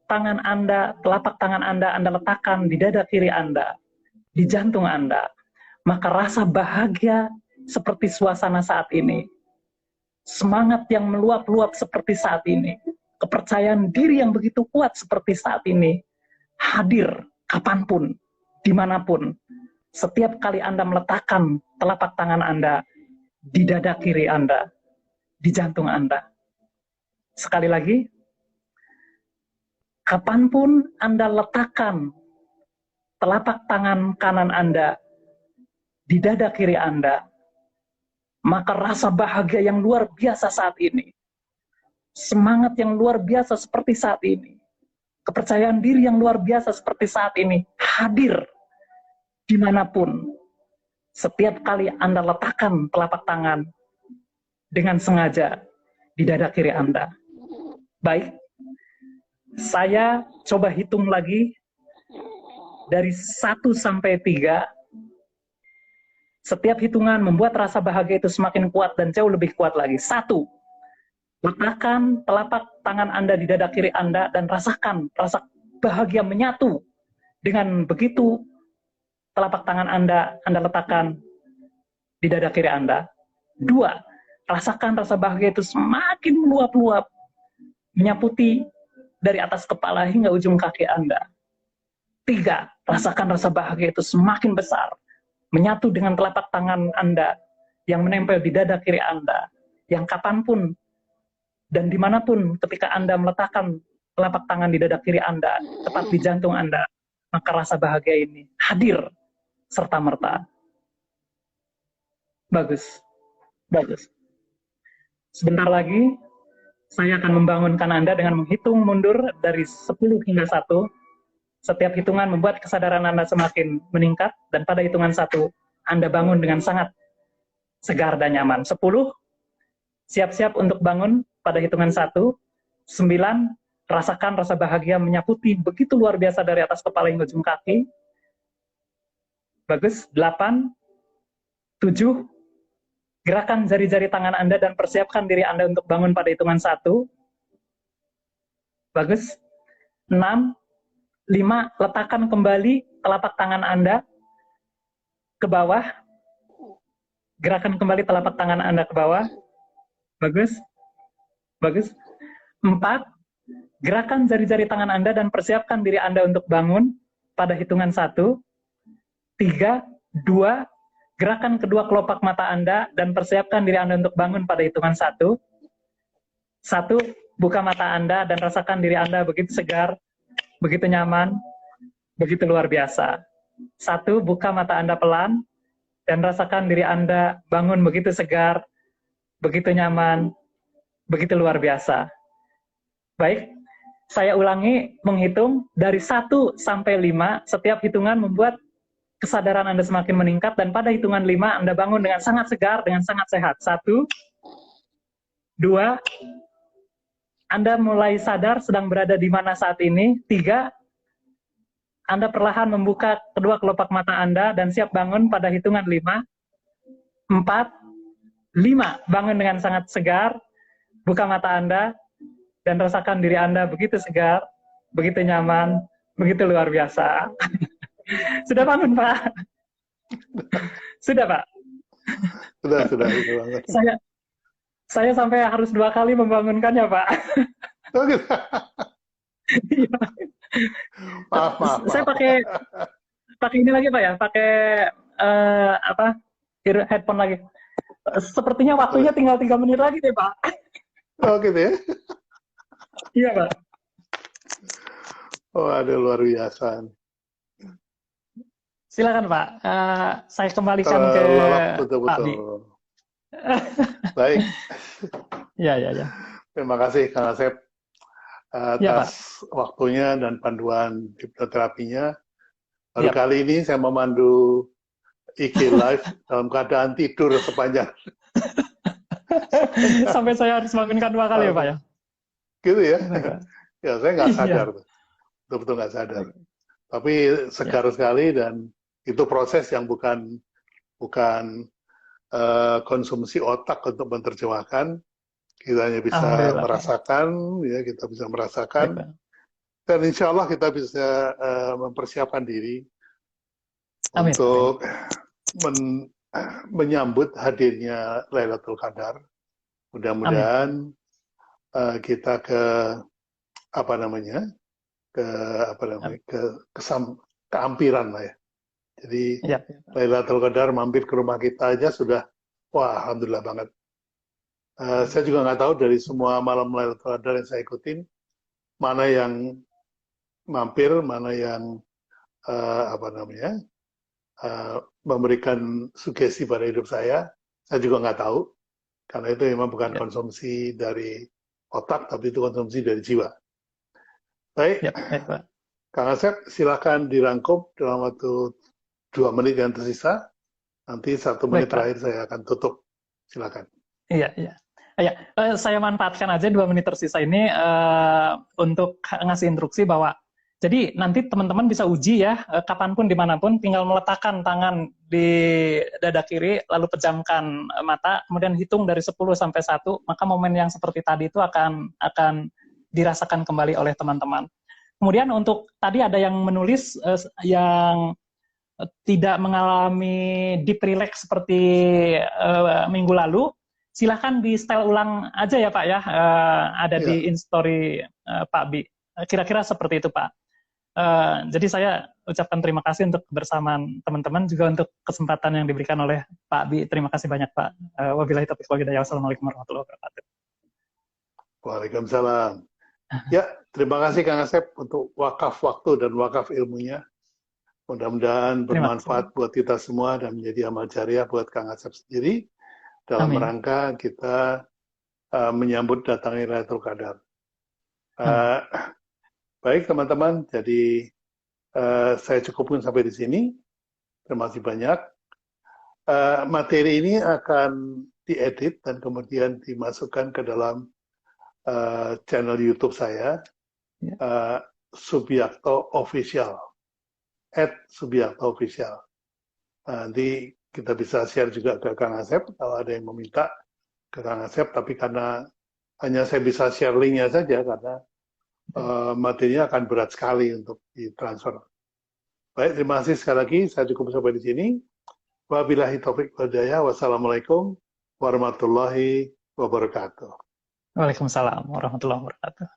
tangan Anda, telapak tangan Anda letakkan di dada kiri Anda, di jantung Anda, maka rasa bahagia seperti suasana saat ini, semangat yang meluap-luap seperti saat ini, kepercayaan diri yang begitu kuat seperti saat ini, hadir kapanpun, dimanapun, setiap kali Anda meletakkan telapak tangan Anda di dada kiri Anda, di jantung Anda. Sekali lagi, kapanpun Anda letakkan telapak tangan kanan Anda di dada kiri Anda, maka rasa bahagia yang luar biasa saat ini, semangat yang luar biasa seperti saat ini, kepercayaan diri yang luar biasa seperti saat ini, hadir dimanapun, setiap kali Anda letakkan telapak tangan dengan sengaja di dada kiri Anda. Baik, saya coba hitung lagi dari 1 sampai 3. Setiap hitungan membuat rasa bahagia itu semakin kuat dan jauh lebih kuat lagi. 1, letakkan telapak tangan Anda di dada kiri Anda dan rasakan rasa bahagia menyatu dengan begitu telapak tangan Anda letakkan di dada kiri Anda. 2, rasakan rasa bahagia itu semakin meluap-luap, menyaputi dari atas kepala hingga ujung kaki Anda. 3, rasakan rasa bahagia itu semakin besar, menyatu dengan telapak tangan Anda yang menempel di dada kiri Anda, yang kapanpun dan dimanapun ketika Anda meletakkan telapak tangan di dada kiri Anda, tepat di jantung Anda, maka rasa bahagia ini hadir serta-merta. Bagus, bagus. Sebentar lagi, saya akan membangunkan Anda dengan menghitung mundur dari 10 hingga 1. Setiap hitungan membuat kesadaran Anda semakin meningkat, dan pada hitungan 1, Anda bangun dengan sangat segar dan nyaman. 10, siap-siap untuk bangun pada hitungan 1. 9, rasakan rasa bahagia menyaputi begitu luar biasa dari atas kepala hingga ujung kaki. Bagus. 8, 7, gerakan jari-jari tangan Anda dan persiapkan diri Anda untuk bangun pada hitungan 1. Bagus. 6, 5, letakkan kembali telapak tangan Anda ke bawah. Gerakan kembali telapak tangan Anda ke bawah. Bagus. Bagus. 4, gerakan jari-jari tangan Anda dan persiapkan diri Anda untuk bangun pada hitungan 1. 3, 2, gerakan kedua kelopak mata Anda dan persiapkan diri Anda untuk bangun pada hitungan 1. 1, buka mata Anda dan rasakan diri Anda begitu segar, begitu nyaman, begitu luar biasa. 1, buka mata Anda pelan dan rasakan diri Anda bangun begitu segar, begitu nyaman, begitu luar biasa. Baik, saya ulangi menghitung dari 1 sampai 5, setiap hitungan membuat kesadaran Anda semakin meningkat, dan pada hitungan 5 Anda bangun dengan sangat segar, dengan sangat sehat. 1, 2, Anda mulai sadar sedang berada di mana saat ini. 3, Anda perlahan membuka kedua kelopak mata Anda dan siap bangun pada hitungan 5. 4, 5, bangun dengan sangat segar, buka mata Anda, dan rasakan diri Anda begitu segar, begitu nyaman, begitu luar biasa. Sudah bangun, Pak? Sudah, Pak? Sudah banget. Saya sampai harus 2 kali membangunkannya, Pak. Oh, gitu. Iya. Maaf. Saya pakai ini lagi, Pak ya, pakai headphone lagi. Sepertinya waktunya tinggal 3 menit lagi deh, Pak. Oh gitu ya? Iya, Pak. Oh, ada luar biasa. Silakan, Pak. Saya kembalikan ke Pak Bi. Baik. Ya. Terima kasih Kang Asep Ya, atas waktunya dan panduan hipnoterapinya. Baru Ya. kali ini saya memandu IG Live dalam keadaan tidur sepanjang. Sampai saya harus bangunkan 2 kali ya, Pak ya? Gitu ya? Ya, saya nggak Iya. sadar. Betul-betul nggak sadar. Tapi segar sekali dan itu proses yang bukan konsumsi otak untuk menerjemahkan. Kita hanya bisa merasakan, ya kita bisa merasakan. Baik, Dan insya Allah kita bisa mempersiapkan diri Amin. untuk menyambut hadirnya Lailatul Qadar. Mudah-mudahan kita keampiran lah ya. Jadi Lailatul Qadar mampir ke rumah kita aja sudah, wah alhamdulillah banget. Saya juga nggak tahu dari semua malam Lailatul Qadar yang saya ikutin, mana yang mampir, mana yang memberikan sugesti pada hidup saya juga nggak tahu, karena itu memang bukan konsumsi dari otak, tapi itu konsumsi dari jiwa. Baik, Pak. Kang Asep, silakan dirangkum dalam waktu 2 menit yang tersisa. Nanti 1 menit terakhir saya akan tutup. Silakan. Iya. Saya manfaatkan aja 2 menit tersisa ini untuk ngasih instruksi bahwa jadi nanti teman-teman bisa uji ya, kapanpun, dimanapun, tinggal meletakkan tangan di dada kiri, lalu pejamkan mata, kemudian hitung dari 10 sampai 1, maka momen yang seperti tadi itu akan dirasakan kembali oleh teman-teman. Kemudian untuk tadi ada yang menulis yang tidak mengalami deep relax seperti minggu lalu, silahkan di style ulang aja ya Pak ya, ada di Instastory Pak Bi. Kira-kira seperti itu Pak. Jadi saya ucapkan terima kasih untuk kebersamaan teman-teman, juga untuk kesempatan yang diberikan oleh Pak Bi. Terima kasih banyak Pak. Wabillahi taufiq wal hidayah. Wassalamualaikum warahmatullahi wabarakatuh. Waalaikumsalam. Ya, terima kasih Kang Asep untuk wakaf waktu dan wakaf ilmunya. Mudah-mudahan bermanfaat buat kita semua dan menjadi amal jariah buat Kang Asep sendiri dalam rangka kita menyambut datangnya Lailatul Qadar. Baik teman-teman, jadi saya cukupkan sampai di sini. Terima kasih banyak. Materi ini akan diedit dan kemudian dimasukkan ke dalam channel YouTube saya, Subiakto Official, @Subiakto Official. Nanti kita bisa share juga ke Kang Asep kalau ada yang meminta ke Kang Asep, tapi karena hanya saya bisa share linknya saja karena materinya akan berat sekali untuk ditransfer. Baik, terima kasih sekali lagi. Saya cukup sampai di sini. Wabillahi taufiq wal hidayah. Wassalamualaikum warahmatullahi wabarakatuh. Waalaikumsalam warahmatullahi wabarakatuh.